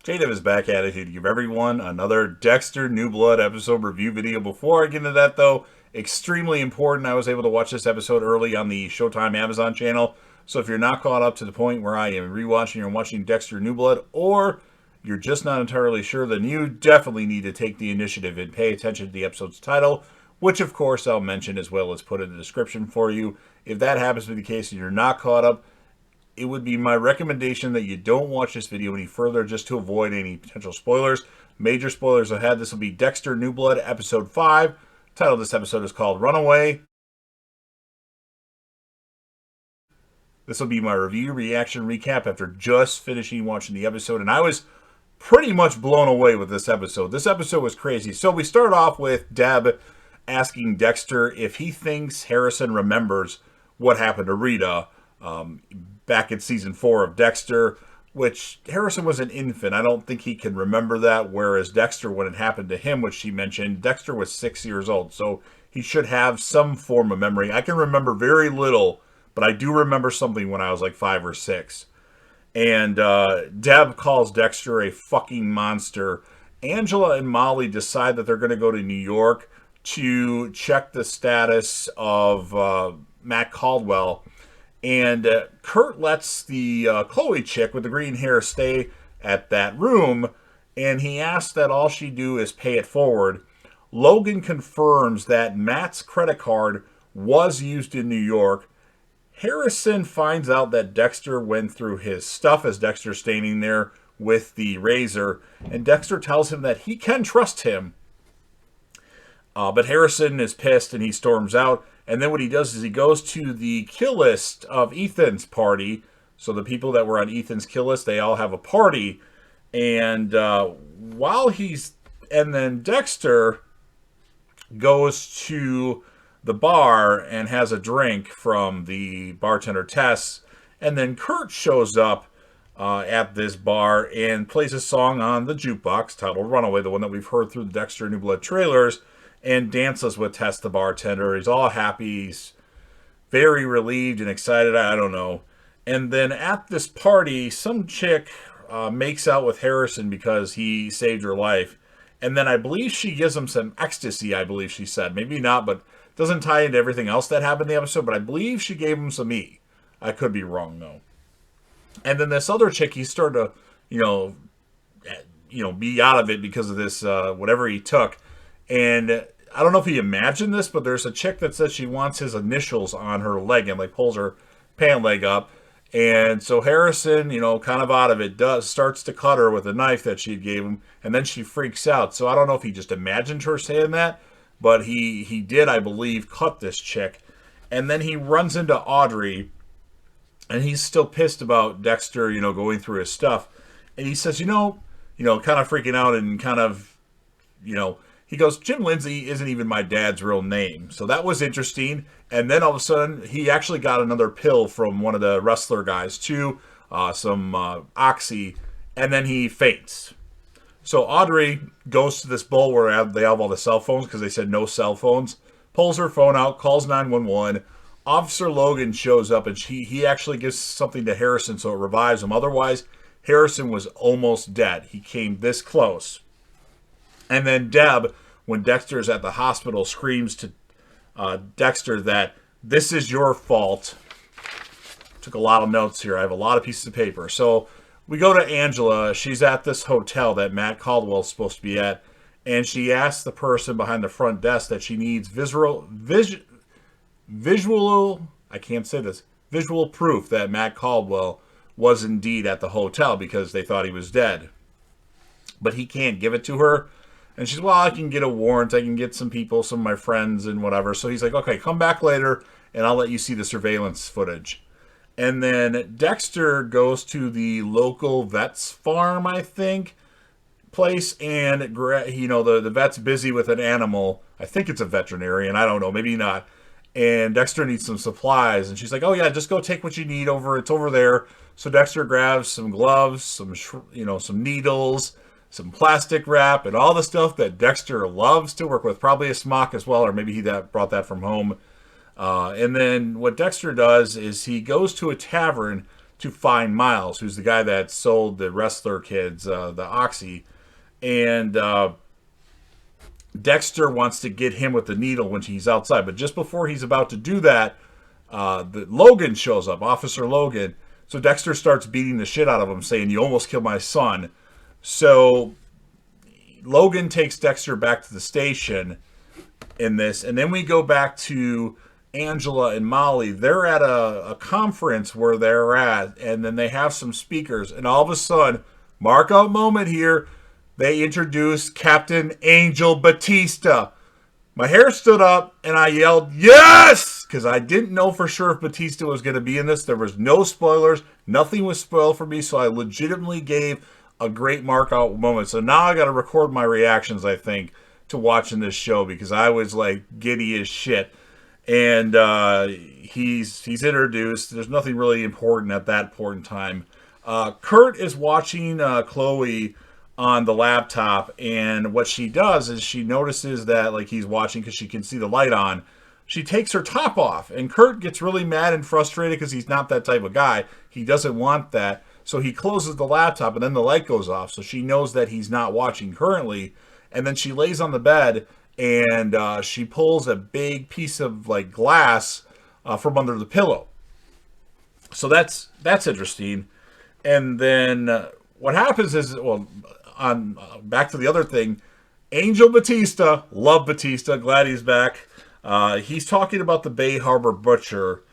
J-Dev is back at it here to give everyone another Dexter New Blood episode review video. Before I get into that, though, extremely important, I was able to watch this episode early on the Showtime Amazon channel. So if you're not caught up to the point where I am rewatching or watching Dexter New Blood, or you're just not entirely sure, then you definitely need to take the initiative and pay attention to the episode's title, which of course I'll mention as well as put in the description for you. If that happens to be the case and you're not caught up, it would be my recommendation that you don't watch this video any further just to avoid any potential spoilers. Major spoilers ahead. This will be Dexter New Blood episode 5. The title of this episode is called Runaway. This will be my review, reaction, recap after just finishing watching the episode. And I was pretty much blown away with this episode. This episode was crazy. So we start off with Deb asking Dexter if he thinks Harrison remembers what happened to Rita back in season 4 of Dexter, which Harrison was an infant. I don't think he can remember that, whereas Dexter, when it happened to him, which she mentioned, Dexter was 6 years old, so he should have some form of memory. I can remember very little, but I do remember something when I was like 5 or 6. And Deb calls Dexter a fucking monster. Angela and Molly decide that they're going to go to New York to check the status of Matt Caldwell. And Kurt lets the Chloe chick with the green hair stay at that room, and he asks that all she do is pay it forward. Logan confirms that Matt's credit card was used in New York. Harrison finds out that Dexter went through his stuff as Dexter's standing there with the razor, and Dexter tells him that he can trust him. But Harrison is pissed and he storms out. And then what he does is he goes to the kill list of Ethan's party. So the people that were on Ethan's kill list, they all have a party. And and then Dexter goes to the bar and has a drink from the bartender Tess. And then Kurt shows up at this bar and plays a song on the jukebox titled Runaway, the one that we've heard through the Dexter New Blood trailers, and dances with Tess the bartender. He's all happy. He's very relieved and excited. I don't know. And then at this party, some chick makes out with Harrison because he saved her life. And then I believe she gives him some ecstasy, I believe she said. Maybe not, but doesn't tie into everything else that happened in the episode. But I believe she gave him some E. I could be wrong, though. And then this other chick, he started to, be out of it because of this, whatever he took. And I don't know if he imagined this, but there's a chick that says she wants his initials on her leg and like pulls her pant leg up. And so Harrison, kind of out of it, starts to cut her with a knife that she gave him, and then she freaks out. So I don't know if he just imagined her saying that, but he did, I believe, cut this chick. And then he runs into Audrey, and he's still pissed about Dexter, going through his stuff. And he says, kind of freaking out and kind of, he goes, Jim Lindsay isn't even my dad's real name. So that was interesting. And then all of a sudden, he actually got another pill from one of the wrestler guys, too. Some Oxy. And then he faints. So Audrey goes to this bowl where they have all the cell phones because they said no cell phones. Pulls her phone out, calls 911. Officer Logan shows up, and he actually gives something to Harrison so it revives him. Otherwise, Harrison was almost dead. He came this close. And then Deb, when Dexter's at the hospital, screams to Dexter that this is your fault. Took a lot of notes here. I have a lot of pieces of paper. So we go to Angela. She's at this hotel that Matt Caldwell's supposed to be at. And she asks the person behind the front desk that she needs visual proof that Matt Caldwell was indeed at the hotel because they thought he was dead. But he can't give it to her. And she's, well, I can get a warrant. I can get some people, some of my friends and whatever. So he's like, okay, come back later and I'll let you see the surveillance footage. And then Dexter goes to the local vet's farm, I think, place. And, the vet's busy with an animal. I think it's a veterinarian. I don't know. Maybe not. And Dexter needs some supplies. And she's like, oh, yeah, just go take what you need over. It's over there. So Dexter grabs some gloves, some needles, some plastic wrap, and all the stuff that Dexter loves to work with. Probably a smock as well, or maybe he brought that from home. And then what Dexter does is he goes to a tavern to find Miles, who's the guy that sold the wrestler kids the Oxy. And Dexter wants to get him with the needle when he's outside. But just before he's about to do that, Logan shows up, Officer Logan. So Dexter starts beating the shit out of him, saying, "You almost killed my son." So Logan takes Dexter back to the station in this. And then we go back to Angela and Molly. They're at a conference where they're at. And then they have some speakers. And all of a sudden, mark out moment here, they introduce Captain Angel Batista. My hair stood up and I yelled, "Yes!" Because I didn't know for sure if Batista was going to be in this. There was no spoilers. Nothing was spoiled for me. So I legitimately gave a great mark out moment. So now I got to record my reactions, I think, to watching this show, because I was like giddy as shit. And he's introduced. There's nothing really important at that point in time. Kurt is watching Chloe on the laptop, and what she does is she notices that like he's watching because she can see the light on. She takes her top off, and Kurt gets really mad and frustrated because he's not that type of guy. He doesn't want that, so he closes the laptop, and then the light goes off, so she knows that he's not watching currently. And then she lays on the bed, and she pulls a big piece of like glass from under the pillow. So that's interesting. And then what happens is, well, on back to the other thing, Angel Batista, love Batista, glad he's back. He's talking about the Bay Harbor Butcher,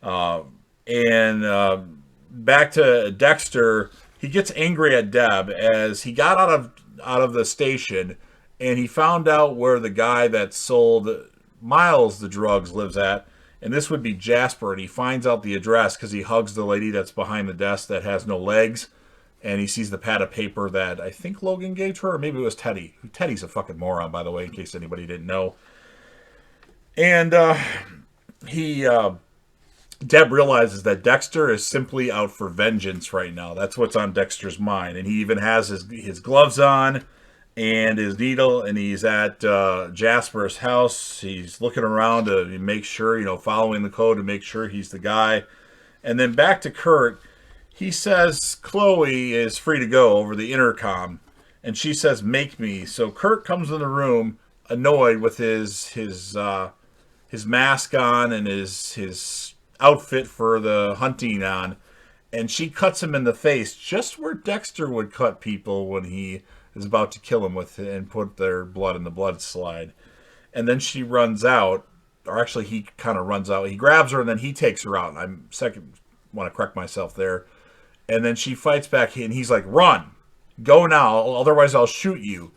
and back to Dexter. He gets angry at Deb as he got out of the station, and he found out where the guy that sold Miles the drugs lives at, and this would be Jasper. And he finds out the address because he hugs the lady that's behind the desk that has no legs. And he sees the pad of paper that I think Logan gave to her, or maybe it was Teddy. Teddy's a fucking moron, by the way, in case anybody didn't know. And Deb realizes that Dexter is simply out for vengeance right now. That's what's on Dexter's mind. And he even has his gloves on and his needle, and he's at Jasper's house. He's looking around to make sure, following the code to make sure he's the guy. And then back to Kurt. He says Chloe is free to go over the intercom, and she says, "Make me." So Kurt comes in the room, annoyed with his mask on and his outfit for the hunting on, and she cuts him in the face, just where Dexter would cut people when he is about to kill him with and put their blood in the blood slide. And then she runs out, or actually he kind of runs out. He grabs her and then he takes her out. And want to correct myself there. And then she fights back, and he's like, "Run, go now, otherwise I'll shoot you."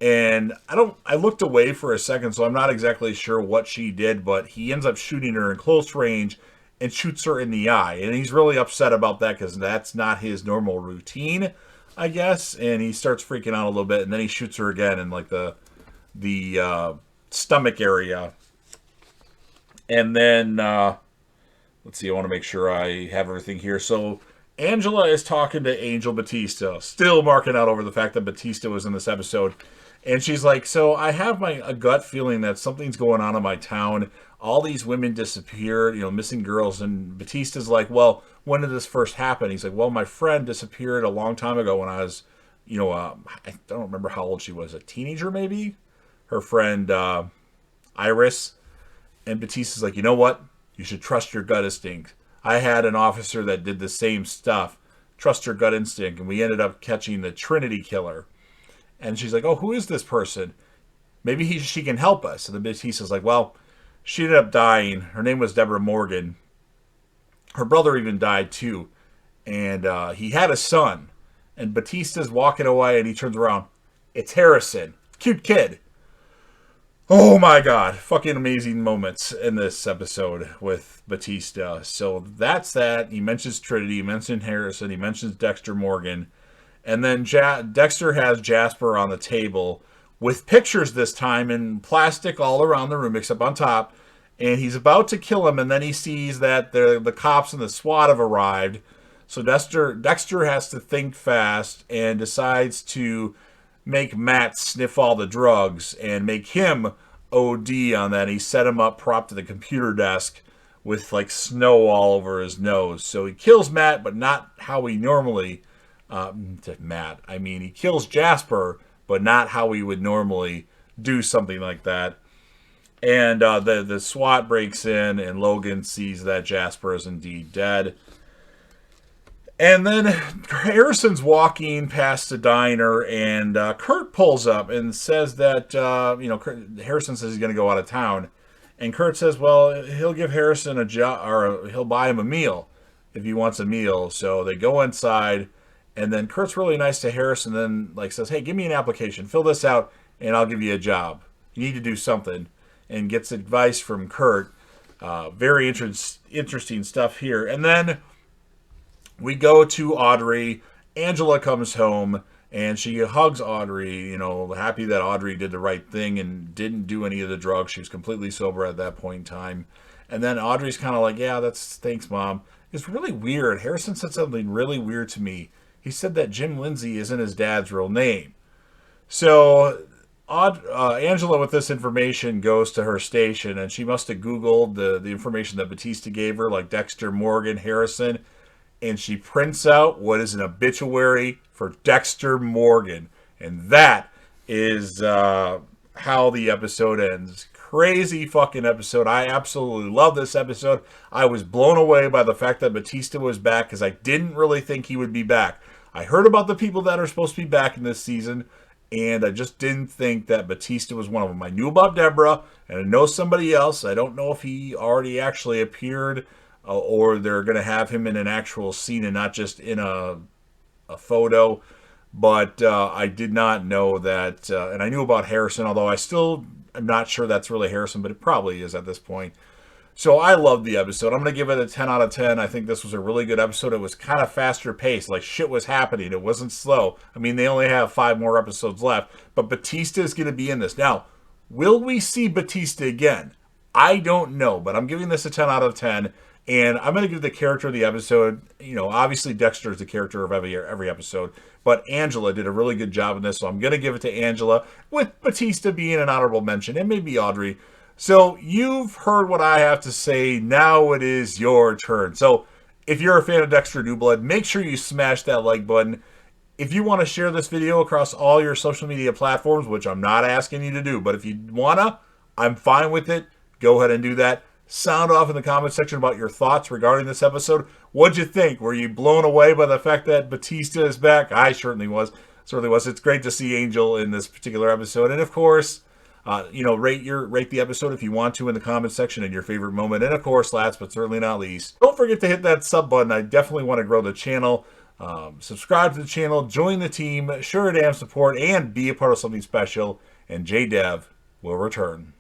And I looked away for a second, so I'm not exactly sure what she did, but he ends up shooting her in close range and shoots her in the eye. And he's really upset about that because that's not his normal routine, I guess. And he starts freaking out a little bit, and then he shoots her again in like the stomach area. And then let's see, I want to make sure I have everything here. So Angela is talking to Angel Batista, still marking out over the fact that Batista was in this episode. And she's like, "So I have a gut feeling that something's going on in my town. All these women disappeared, missing girls." And Batista's like, "Well, when did this first happen?" He's like, "Well, my friend disappeared a long time ago when I was, I don't remember how old she was, a teenager maybe? Her friend Iris." And Batista's like, "You know what? You should trust your gut instinct. I had an officer that did the same stuff. Trust your gut instinct." And we ended up catching the Trinity killer. And she's like, "Oh, who is this person? Maybe she can help us." And the Batista's like, "Well, she ended up dying. Her name was Deborah Morgan. Her brother even died too. And he had a son." And Batista's walking away, and he turns around. It's Harrison. Cute kid. Oh my God, fucking amazing moments in this episode with Batista. So that's that. He mentions Trinity, he mentions Harrison, he mentions Dexter Morgan. And then Dexter has Jasper on the table with pictures this time in plastic all around the room except on top. And he's about to kill him, and then he sees that the cops and the SWAT have arrived. So Dexter has to think fast and decides to make Matt sniff all the drugs and make him OD on that. He set him up, propped to the computer desk with like snow all over his nose. So he kills Matt, but not how he normally. He kills Jasper, but not how he would normally do something like that. And the SWAT breaks in, and Logan sees that Jasper is indeed dead. And then Harrison's walking past the diner, and Kurt pulls up and says that, Harrison says he's going to go out of town. And Kurt says, well, he'll give Harrison a job, or he'll buy him a meal if he wants a meal. So they go inside, and then Kurt's really nice to Harrison, then says, hey, give me an application. Fill this out, and I'll give you a job. You need to do something. And gets advice from Kurt. Very interesting stuff here. And then we go to Audrey. Angela comes home, and she hugs Audrey, happy that Audrey did the right thing and didn't do any of the drugs. She was completely sober at that point in time. And then Audrey's kind of like, yeah, thanks, Mom. It's really weird. Harrison said something really weird to me. He said that Jim Lindsay isn't his dad's real name. So Angela, with this information, goes to her station, and she must have Googled the information that Batista gave her, like Dexter, Morgan, Harrison, and she prints out what is an obituary for Dexter Morgan. And that is how the episode ends. Crazy fucking episode. I absolutely love this episode. I was blown away by the fact that Batista was back, because I didn't really think he would be back. I heard about the people that are supposed to be back in this season, and I just didn't think that Batista was one of them. I knew about Deborah, and I know somebody else. I don't know if he already actually appeared, or they're going to have him in an actual scene and not just in a photo. But I did not know that, and I knew about Harrison, although I still am not sure that's really Harrison, but it probably is at this point. So I loved the episode. I'm going to give it a 10 out of 10. I think this was a really good episode. It was kind of faster paced. Like, shit was happening. It wasn't slow. I mean, they only have 5 more episodes left. But Batista is going to be in this. Now, will we see Batista again? I don't know. But I'm giving this a 10 out of 10. And I'm going to give the character of the episode, obviously Dexter is the character of every episode. But Angela did a really good job in this. So I'm going to give it to Angela, with Batista being an honorable mention. And maybe Audrey. So you've heard what I have to say. Now it is your turn. So if you're a fan of Dexter New Blood, make sure you smash that like button. If you want to share this video across all your social media platforms, which I'm not asking you to do, but if you want to, I'm fine with it. Go ahead and do that. Sound off in the comment section about your thoughts regarding this episode. What'd you think? Were you blown away by the fact that Batista is back? I certainly was. It's great to see Angel in this particular episode. And of course, rate the episode if you want to in the comment section and your favorite moment. And of course, last but certainly not least, don't forget to hit that sub button. I definitely want to grow the channel. Subscribe to the channel, join the team, sure damn support, and be a part of something special. And JDev will return.